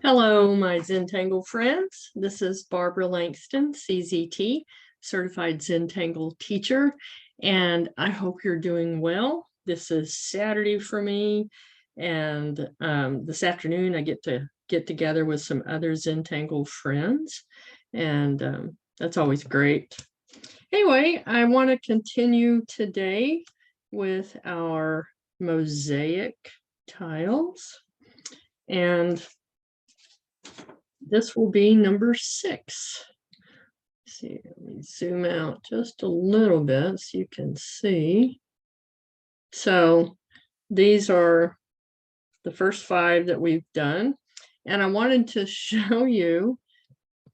Hello, my Zentangle friends. This is Barbara Langston, CZT, Certified Zentangle Teacher, and I hope you're doing well. This is Saturday for me, and this afternoon I get to get together with some other Zentangle friends, and that's always great. Anyway, I want to continue today with our mosaic tiles, and this will be number 6. Let's see, let me zoom out just a little bit so you can see. So these are the first 5 that we've done. And I wanted to show you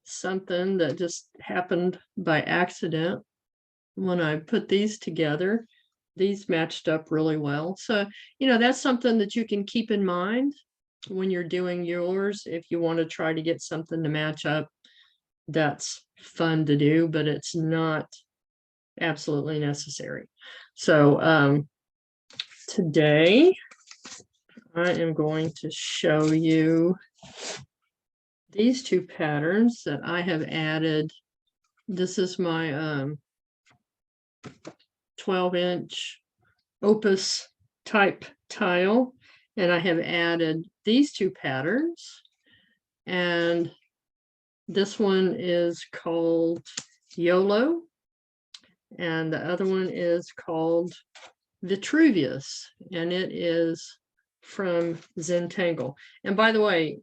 something that just happened by accident. When I put these together, these matched up really well. So, that's something that you can keep in mind when you're doing yours. If you want to try to get something to match up, that's fun to do, but it's not absolutely necessary. So today I am going to show you these 2 patterns that I have added. This is my 12-inch opus type tile, and I have added these 2 patterns, and this one is called Yolo and the other one is called Vitruvius, and it is from Zentangle. And by the way,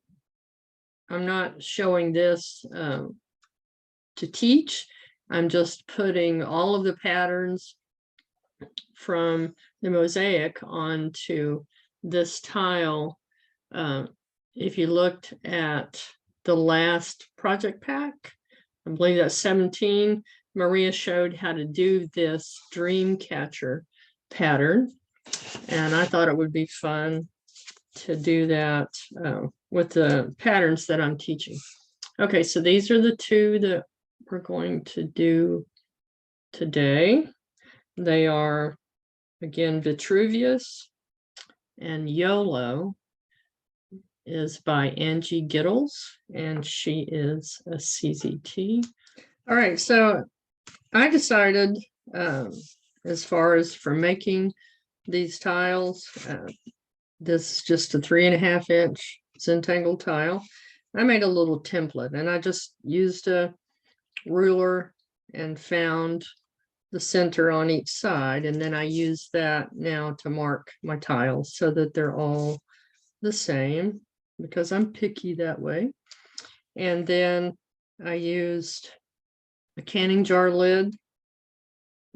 I'm not showing this to teach. I'm just putting all of the patterns from the mosaic onto this tile. If you looked at the last project pack, I believe that's 17, Maria showed how to do this dream catcher pattern, and I thought it would be fun to do that with the patterns that I'm teaching. Okay, so these are the 2 that we're going to do today. They are, again, Vitruvius, and Yolo is by Angie Gittles, and she is a CZT. All right, so I decided, as far as for making these tiles, this is just a 3.5-inch Zentangle tile. I made a little template, and I just used a ruler and found the center on each side, and then I use that now to mark my tiles so that they're all the same, because I'm picky that way. And then I used a canning jar lid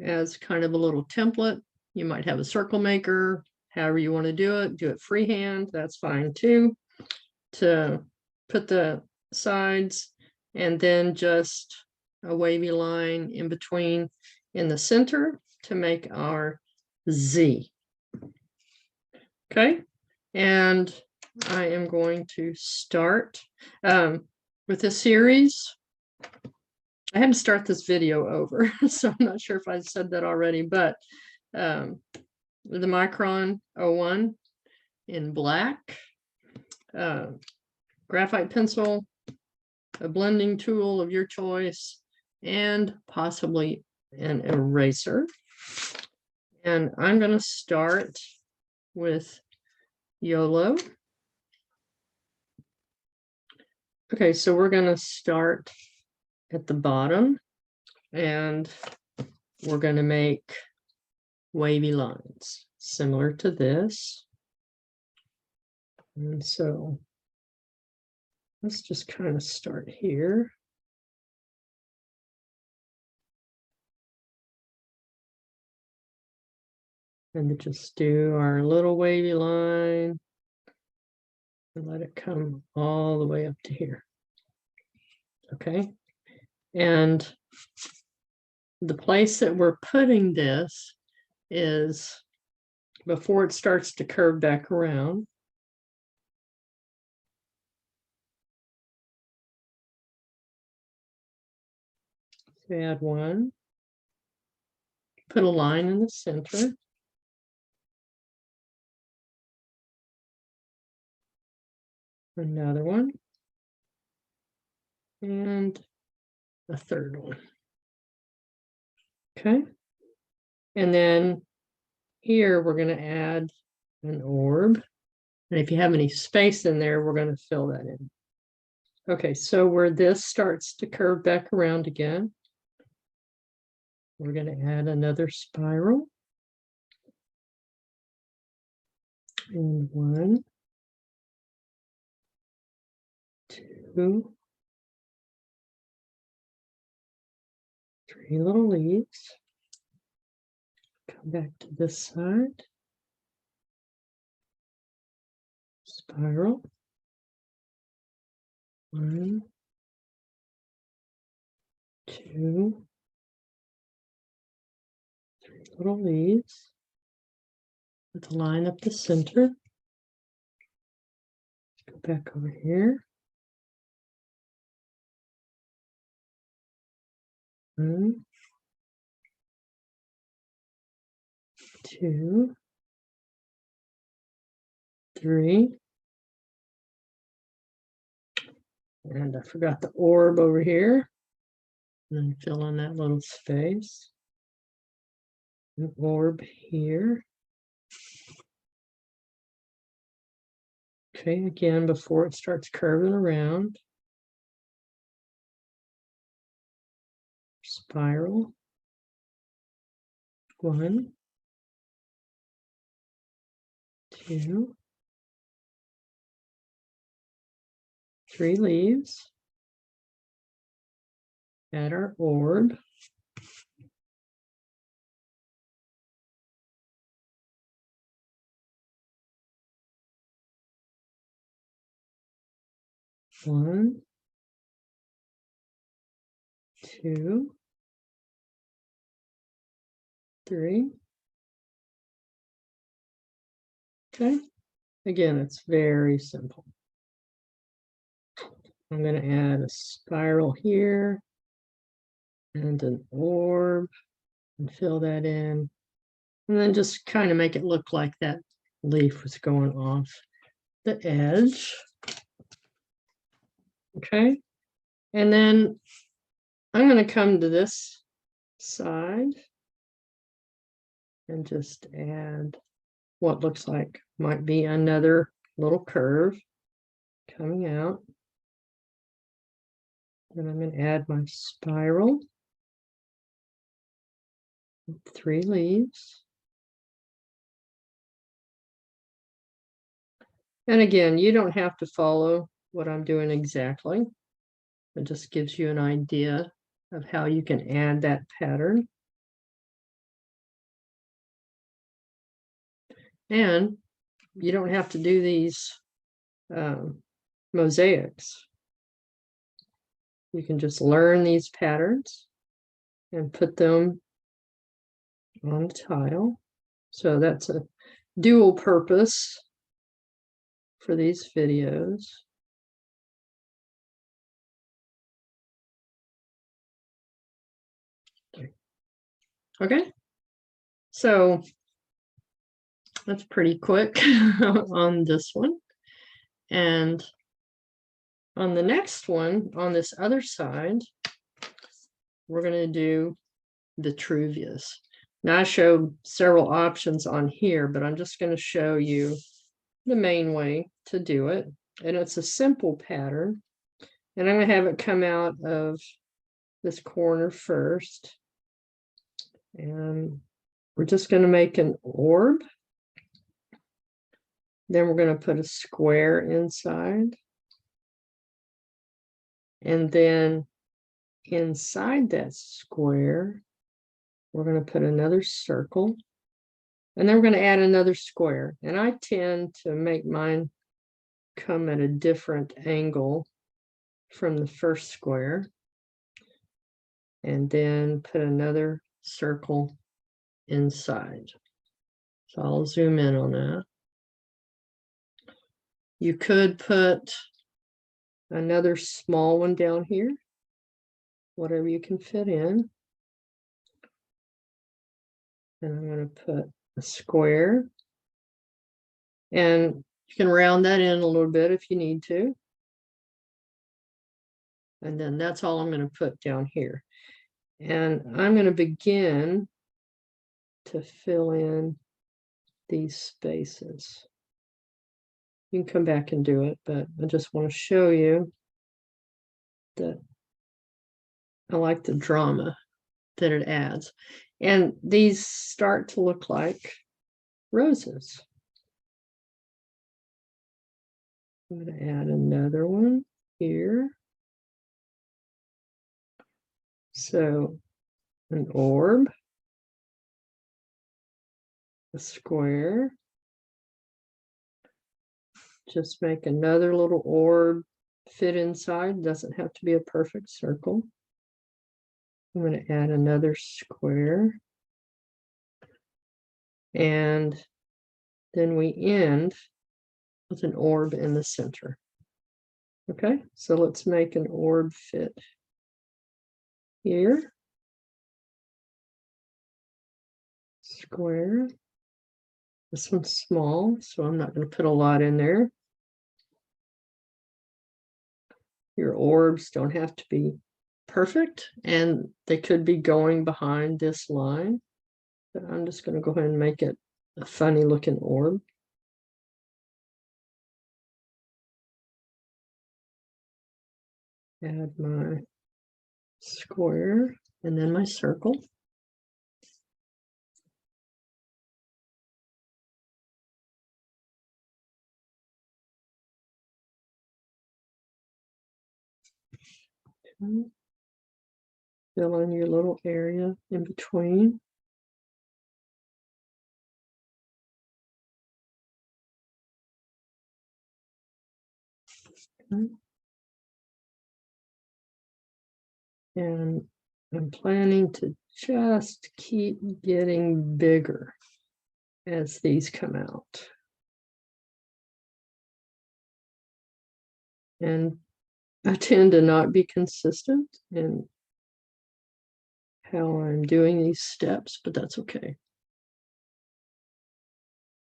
as kind of a little template. You might have a circle maker, however you want to do it freehand, that's fine too, to put the sides, and then just a wavy line in between in the center to make our Z. Okay, and I am going to start with this series. I had to start this video over, so I'm not sure if I said that already, but the Micron 01 in black, graphite pencil, a blending tool of your choice, and possibly an eraser. And I'm going to start with Yolo. Okay, so we're going to start at the bottom, and we're going to make wavy lines similar to this. And so let's just kind of start here. And just do our little wavy line and let it come all the way up to here. Okay, and the place that we're putting this is before it starts to curve back around. So add one, put a line in the center. Another one. and a third one. Okay. And then here we're going to add an orb. And if you have any space in there, we're going to fill that in. Okay, so where this starts to curve back around again, we're going to add another spiral. And 1, 2, 3 little leaves. Come back to this side. Spiral. 1, 2, 3 little leaves. With a line up the center. Go back over here. 1, 2, 3. And I forgot the orb over here. And then fill in that little space. An orb here. Okay, again, before it starts curving around. Spiral. 1, 2, 3 leaves. Add our orb. One, 2, 3. Okay. Again, it's very simple. I'm going to add a spiral here and an orb and fill that in. And then just kind of make it look like that leaf was going off the edge. Okay. And then I'm going to come to this side and just add what looks like might be another little curve coming out. And I'm going to add my spiral. 3 leaves. And again, you don't have to follow what I'm doing exactly. It just gives you an idea of how you can add that pattern. And you don't have to do these mosaics. You can just learn these patterns and put them on the tile. So that's a dual purpose for these videos. Okay, so that's pretty quick on this one. And on the next one, on this other side, we're going to do Vitruvius. Now I showed several options on here, but I'm just going to show you the main way to do it. And it's a simple pattern. And I'm going to have it come out of this corner first. And we're just going to make an orb. Then we're going to put a square inside. And then inside that square, we're going to put another circle. And then we're going to add another square. And I tend to make mine come at a different angle from the first square. And then put another circle inside. So I'll zoom in on that. You could put another small one down here, whatever you can fit in. And I'm going to put a square. And you can round that in a little bit if you need to. And then that's all I'm going to put down here. And I'm going to begin to fill in these spaces. You can come back and do it, but I just want to show you that I like the drama that it adds. And these start to look like roses. I'm going to add another one here. So an orb, a square, just make another little orb fit inside, doesn't have to be a perfect circle. I'm going to add another square, and then we end with an orb in the center. Okay, so let's make an orb fit here. Square. This one's small, so I'm not going to put a lot in there. Your orbs don't have to be perfect, and they could be going behind this line, but I'm just going to go ahead and make it a funny looking orb. Add my square and then my circle. Okay. Fill in your little area in between. Okay. And I'm planning to just keep getting bigger as these come out. And I tend to not be consistent in how I'm doing these steps, but that's okay.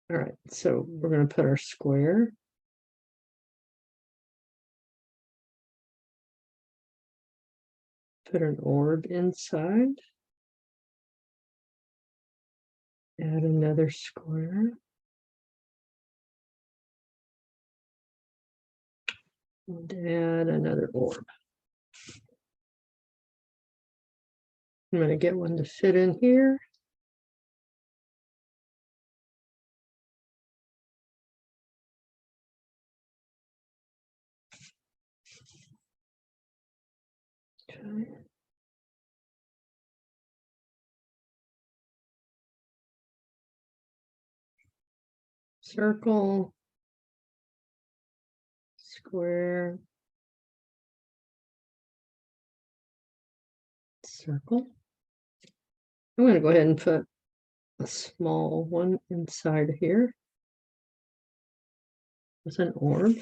All right, so we're going to put our square. Put an orb inside. Add another square. And add another orb. I'm going to get one to fit in here. Okay. Circle, square, circle. I'm going to go ahead and put a small one inside here with an orb.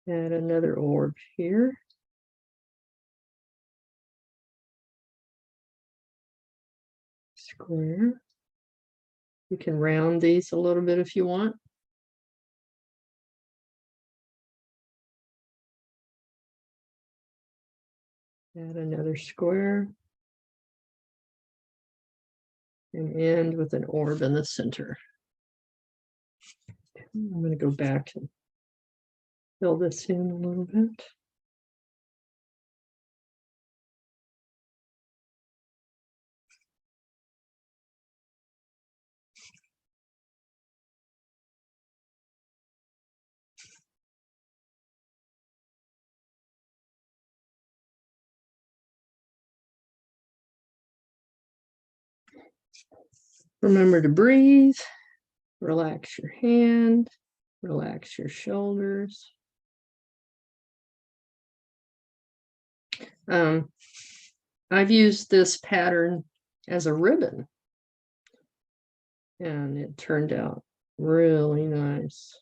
Add another orb here. Square. You can round these a little bit if you want. Add another square. And end with an orb in the center. I'm going to go back and fill this in a little bit. Remember to breathe, relax your hand, relax your shoulders. I've used this pattern as a ribbon, and it turned out really nice.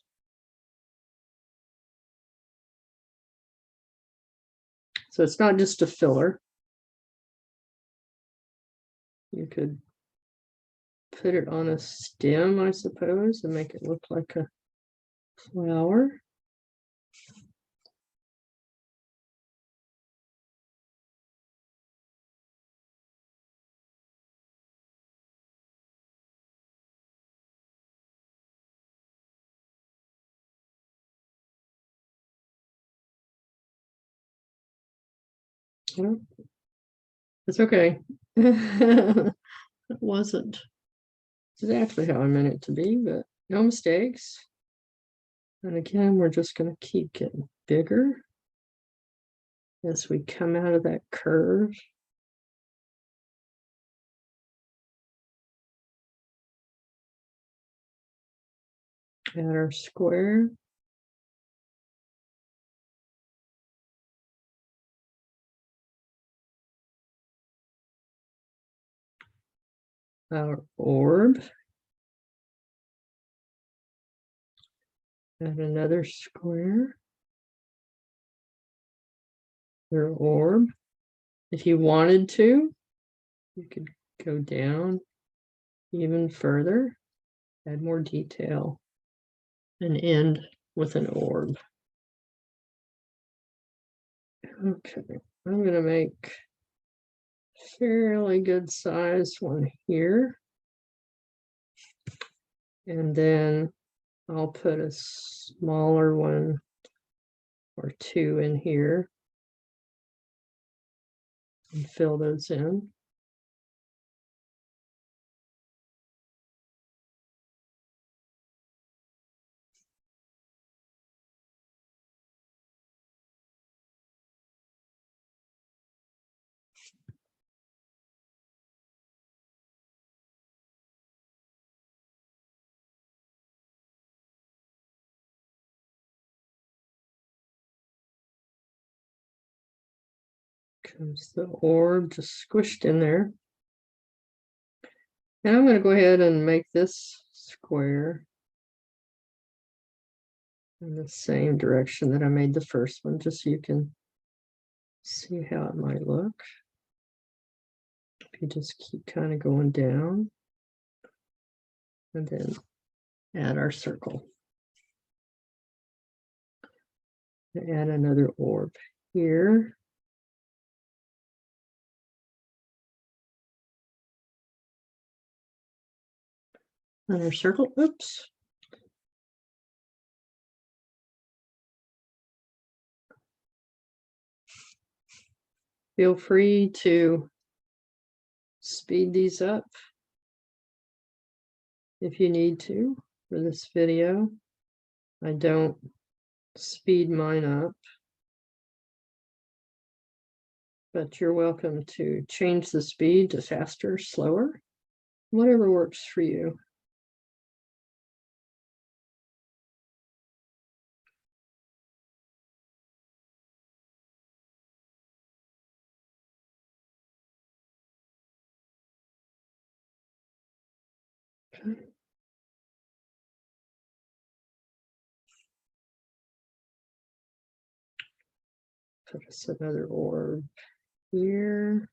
So it's not just a filler. You could put it on a stem, I suppose, and make it look like a flower. It's okay. It wasn't exactly how I meant it to be, but no mistakes. And again, we're just going to keep getting bigger as we come out of that curve. Add our square. Our orb. Add another square. Your orb. If you wanted to, you could go down even further, add more detail, and end with an orb. Okay, I'm going to make a fairly good sized one here. And then I'll put a smaller one or two in here and fill those in. Comes the orb just squished in there. And I'm going to go ahead and make this square in the same direction that I made the first one, just so you can see how it might look. If you just keep kind of going down, and then add our circle. Add another orb here. Another circle, oops. Feel free to speed these up if you need to for this video. I don't speed mine up, but you're welcome to change the speed to faster, slower, whatever works for you. Okay. Put us another orb here.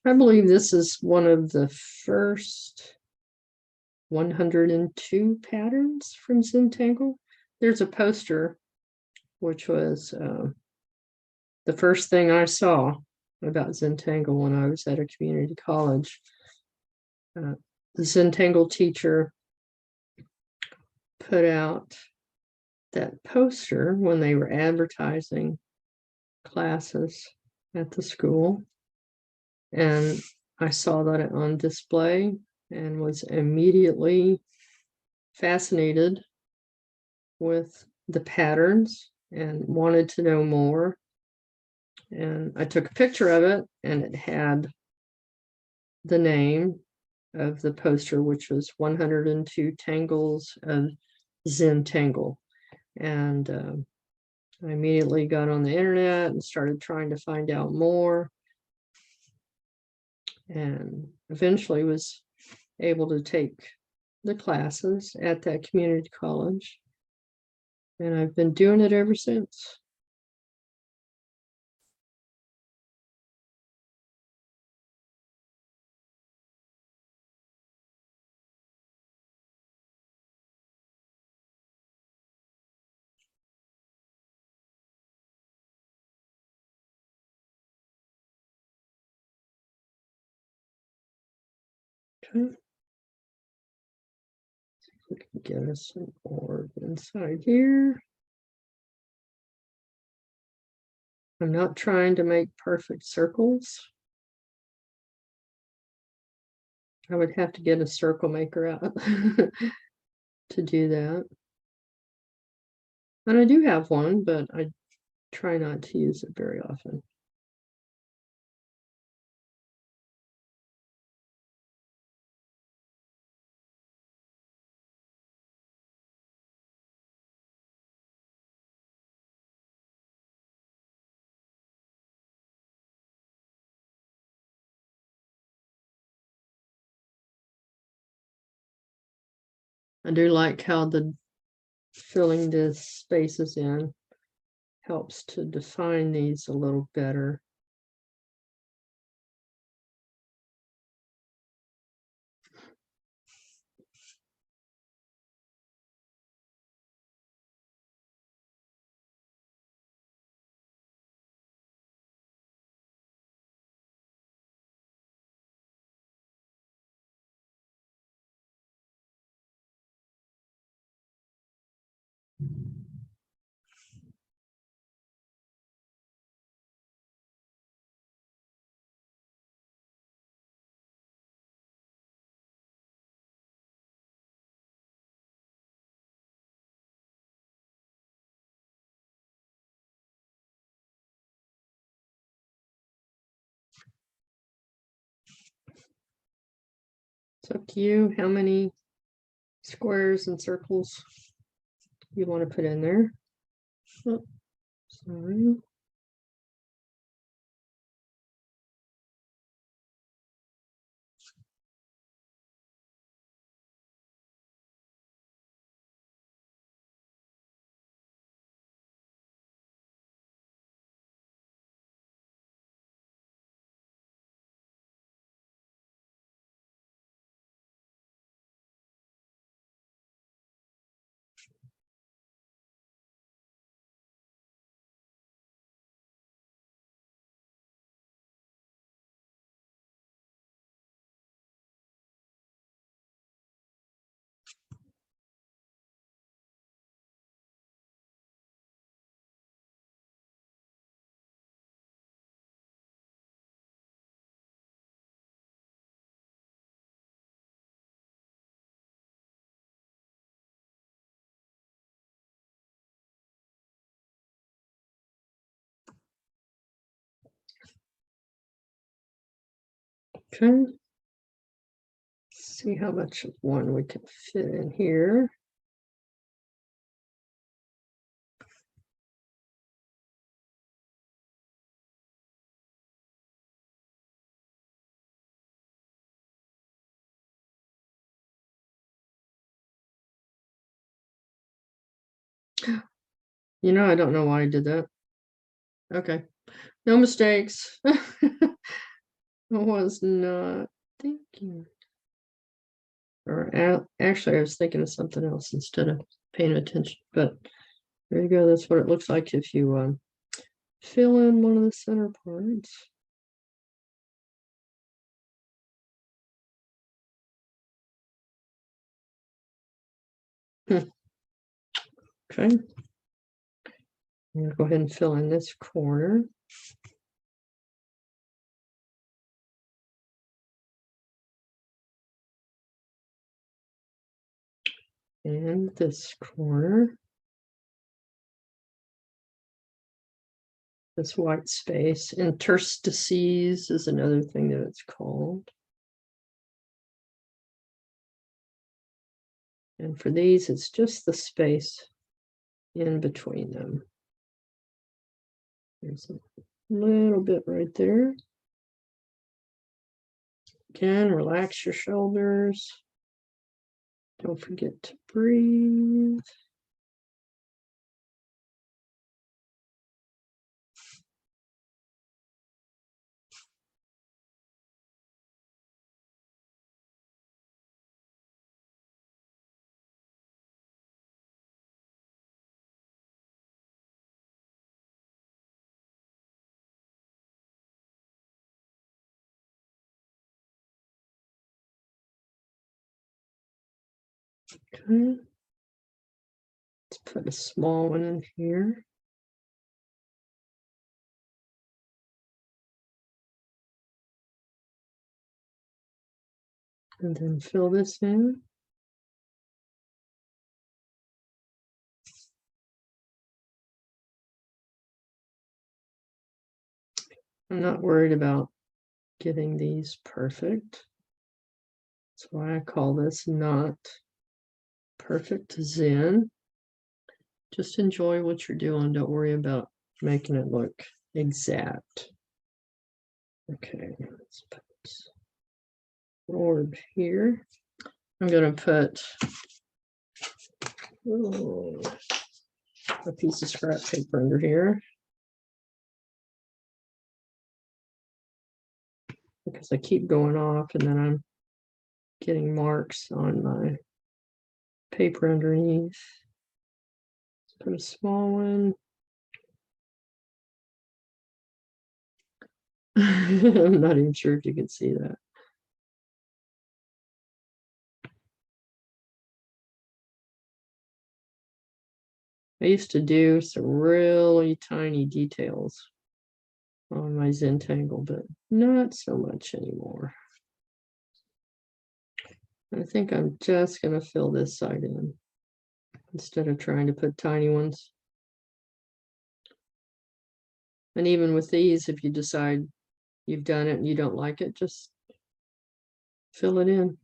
I believe this is one of the first 102 patterns from Zentangle. There's a poster, which was the first thing I saw about Zentangle when I was at a community college. The Zentangle Teacher put out that poster when they were advertising classes at the school. And I saw that on display and was immediately fascinated with the patterns and wanted to know more. And I took a picture of it, and it had the name of the poster, which was 102 Tangles of Zentangle. And I immediately got on the internet and started trying to find out more, and eventually was able to take the classes at that community college. And I've been doing it ever since. Okay. We can get us an orb inside here. I'm not trying to make perfect circles. I would have to get a circle maker out to do that. And I do have one, but I try not to use it very often. I do like how the filling the spaces in helps to define these a little better. It's up to you how many squares and circles you want to put in there. Oh, sorry. Okay. See how much of one we can fit in here. You know, I don't know why I did that. Okay. No mistakes. I was not thinking. Or actually, I was thinking of something else instead of paying attention. But there you go. That's what it looks like if you fill in one of the center parts. Okay. I'm going to go ahead and fill in this corner. And this corner. This white space. Interstices is another thing that it's called. And for these, it's just the space in between them. There's a little bit right there. Again, relax your shoulders. Don't forget to breathe. Okay. Let's put a small one in here. And then fill this in. I'm not worried about getting these perfect. That's why I call this not perfect Zen. Just enjoy what you're doing. Don't worry about making it look exact. Okay, let's put orb here. I'm going to put a piece of scrap paper under here because I keep going off and then I'm getting marks on my paper underneath. Let's put a small one. I'm not even sure if you can see that. I used to do some really tiny details on my Zentangle, but not so much anymore. I think I'm just going to fill this side in instead of trying to put tiny ones. And even with these, if you decide you've done it and you don't like it, just fill it in.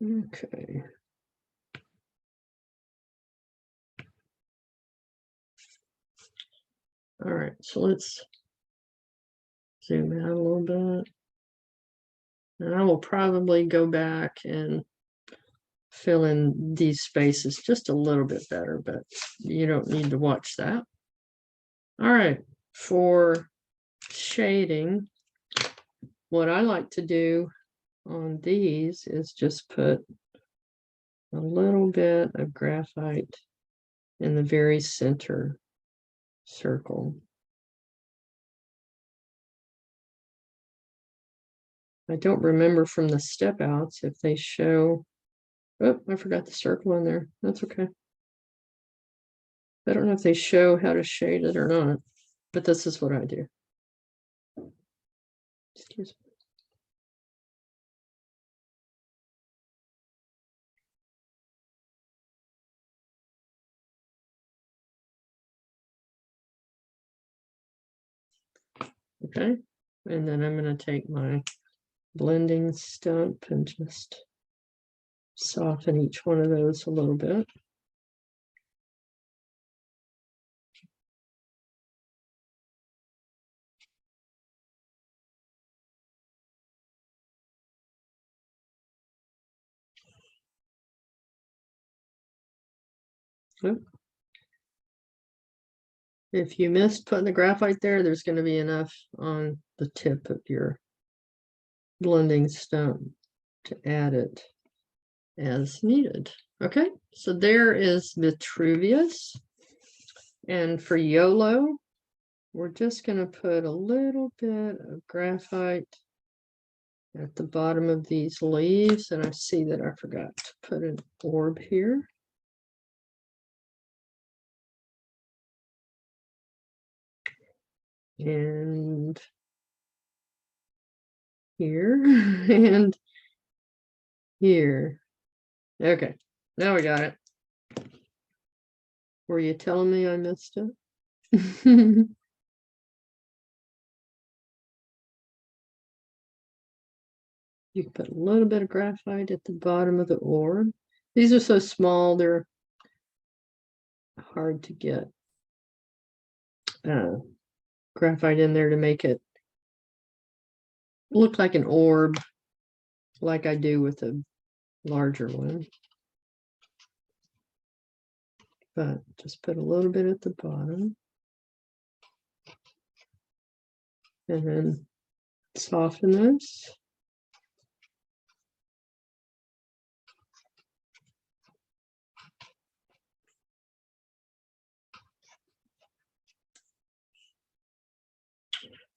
Okay. All right, so let's zoom out a little bit. And I will probably go back and fill in these spaces just a little bit better, but you don't need to watch that. All right, for shading, what I like to do on these is just put a little bit of graphite in the very center circle. I don't remember from the step outs if they show. Oh, I forgot the circle in there. That's okay. I don't know if they show how to shade it or not, but this is what I do. Excuse me. Okay, and then I'm going to take my blending stump and just soften each one of those a little bit. If you missed putting the graphite there, there's going to be enough on the tip of your blending stump to add it as needed. Okay, so there is Vitruvius. And for Yolo, we're just going to put a little bit of graphite at the bottom of these leaves. And I see that I forgot to put an orb here. And here and here. Okay, now we got it. Were you telling me I missed it? You can put a little bit of graphite at the bottom of the orb. These are so small, they're hard to get graphite in there to make it look like an orb, like I do with a larger one. But just put a little bit at the bottom. And then soften this.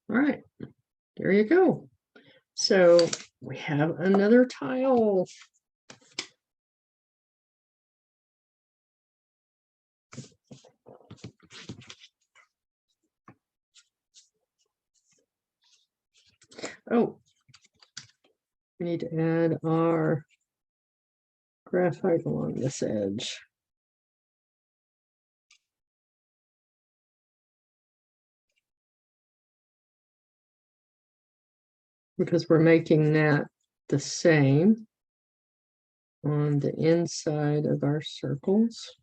All right, there you go. So we have another tile. Oh, we need to add our graphite along this edge. Because we're making that the same on the inside of our circles.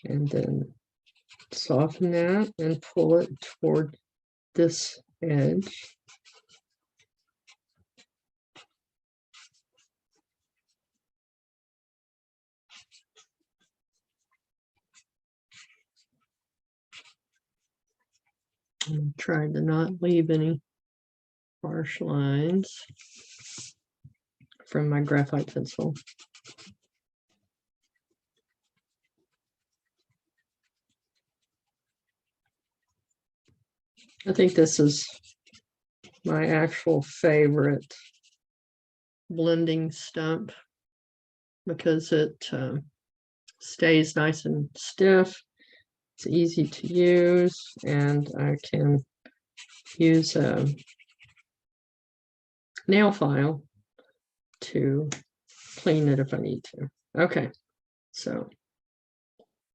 And then soften that and pull it toward this edge. I'm trying to not leave any harsh lines from my graphite pencil. I think this is my actual favorite blending stump because it stays nice and stiff. It's easy to use, and I can use a nail file to clean it if I need to. Okay, so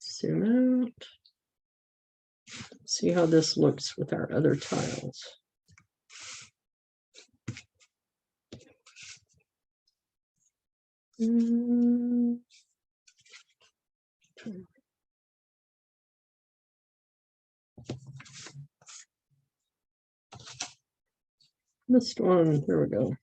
zoom out. See how this looks with our other tiles. Missed one. There we go.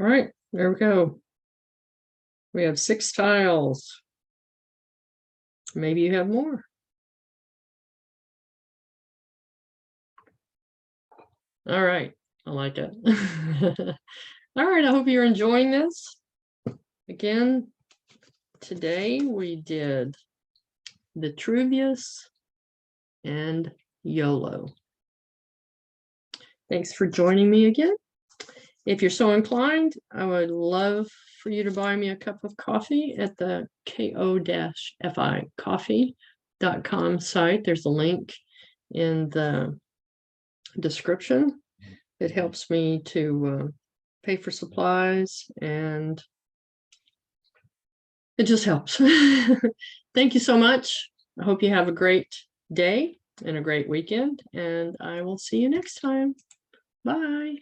All right, there we go. We have 6 tiles. Maybe you have more. All right, I like it. All right, I hope you're enjoying this. Again, today we did Vitruvius and Yolo. Thanks for joining me again. If you're so inclined, I would love for you to buy me a cup of coffee at the ko-fi-coffee.com site. There's a link in the description. It helps me to pay for supplies, and it just helps. Thank you so much. I hope you have a great day and a great weekend, and I will see you next time. Bye.